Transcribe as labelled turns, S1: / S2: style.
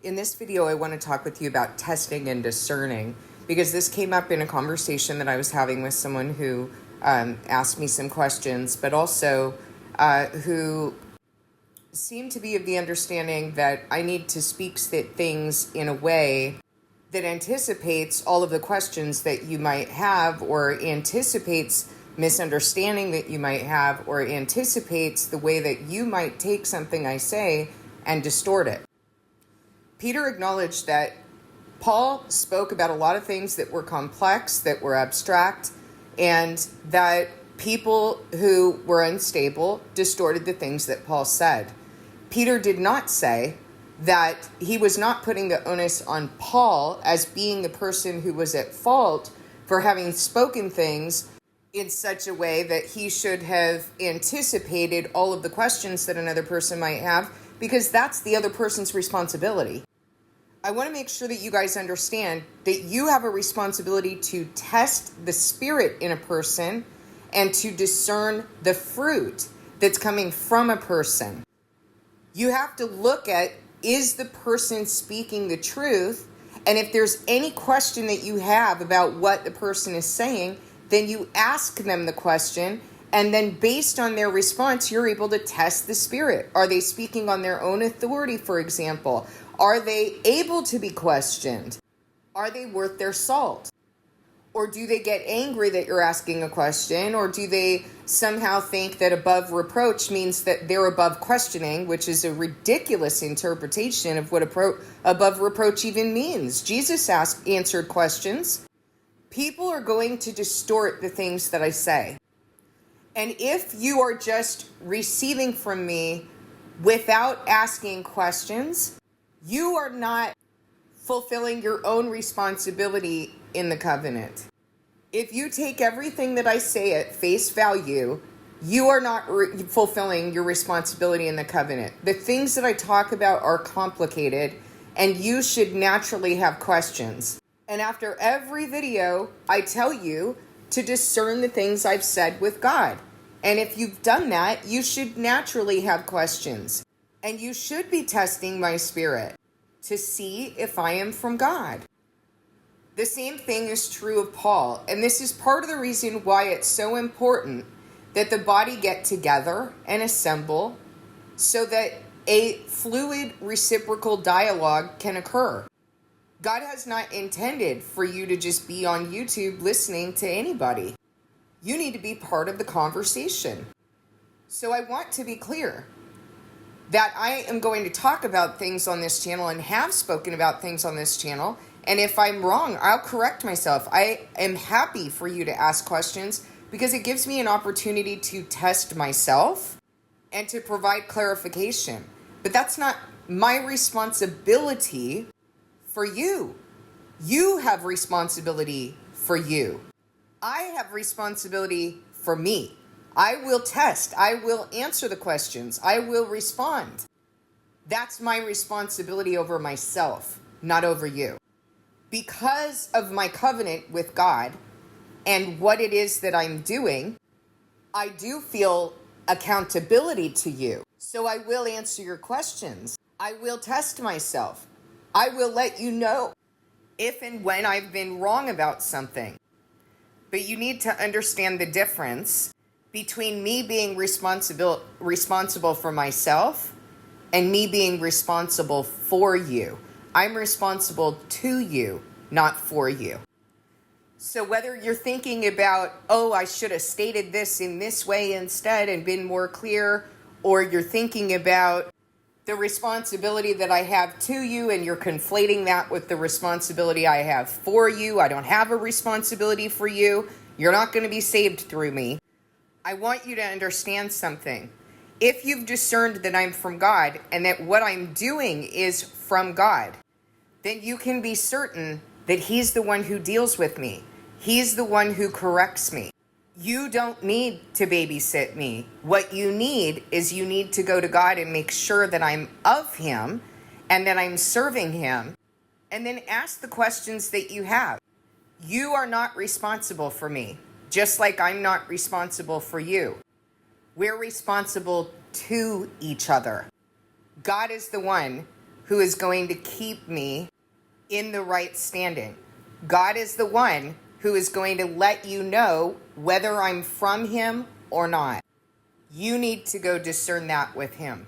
S1: In this video, I want to talk with you about testing and discerning, because this came up in a conversation that I was having with someone who asked me some questions, but also who seemed to be of the understanding that I need to speak things in a way that anticipates all of the questions that you might have, or anticipates misunderstanding that you might have, or anticipates the way that you might take something I say and distort it. Peter acknowledged that Paul spoke about a lot of things that were complex, that were abstract, and that people who were unstable distorted the things that Paul said. Peter did not say that he was not putting the onus on Paul as being the person who was at fault for having spoken things in such a way that he should have anticipated all of the questions that another person might have, because that's the other person's responsibility. I want to make sure that you guys understand that you have a responsibility to test the spirit in a person and to discern the fruit that's coming from a person. You have to look at, is the person speaking the truth? And if there's any question that you have about what the person is saying, then you ask them the question, and then based on their response, you're able to test the spirit. Are they speaking on their own authority, for example? Are they able to be questioned? Are they worth their salt? Or do they get angry that you're asking a question? Or do they somehow think that above reproach means that they're above questioning, which is a ridiculous interpretation of what above reproach even means. Jesus answered questions. People are going to distort the things that I say. And if you are just receiving from me without asking questions, you are not fulfilling your own responsibility in the covenant. If you take everything that I say at face value, you are not fulfilling your responsibility in the covenant. The things that I talk about are complicated, and you should naturally have questions. And after every video, I tell you to discern the things I've said with God. And if you've done that, you should naturally have questions. And you should be testing my spirit to see if I am from God. The same thing is true of Paul. And this is part of the reason why it's so important that the body get together and assemble so that a fluid reciprocal dialogue can occur. God has not intended for you to just be on YouTube listening to anybody. You need to be part of the conversation. So I want to be clear that I am going to talk about things on this channel and have spoken about things on this channel. And if I'm wrong, I'll correct myself. I am happy for you to ask questions because it gives me an opportunity to test myself and to provide clarification. But that's not my responsibility for you. You have responsibility for you. I have responsibility for me. I will test. I will answer the questions. I will respond. That's my responsibility over myself, not over you. Because of my covenant with God and what it is that I'm doing, I do feel accountability to you. So I will answer your questions. I will test myself. I will let you know if and when I've been wrong about something. But you need to understand the difference between me being responsible for myself and me being responsible for you. I'm responsible to you, not for you. So whether you're thinking about, I should have stated this in this way instead and been more clear, or you're thinking about the responsibility that I have to you and you're conflating that with the responsibility I have for you. I don't have a responsibility for you. You're not going to be saved through me. I want you to understand something. If you've discerned that I'm from God and that what I'm doing is from God, then you can be certain that He's the one who deals with me. He's the one who corrects me. You don't need to babysit me. What you need is you need to go to God and make sure that I'm of Him and that I'm serving Him, and then ask the questions that you have. You are not responsible for me, just like I'm not responsible for you. We're responsible to each other. God is the one who is going to keep me in the right standing. God is the one who is going to let you know whether I'm from him or not. You need to go discern that with him.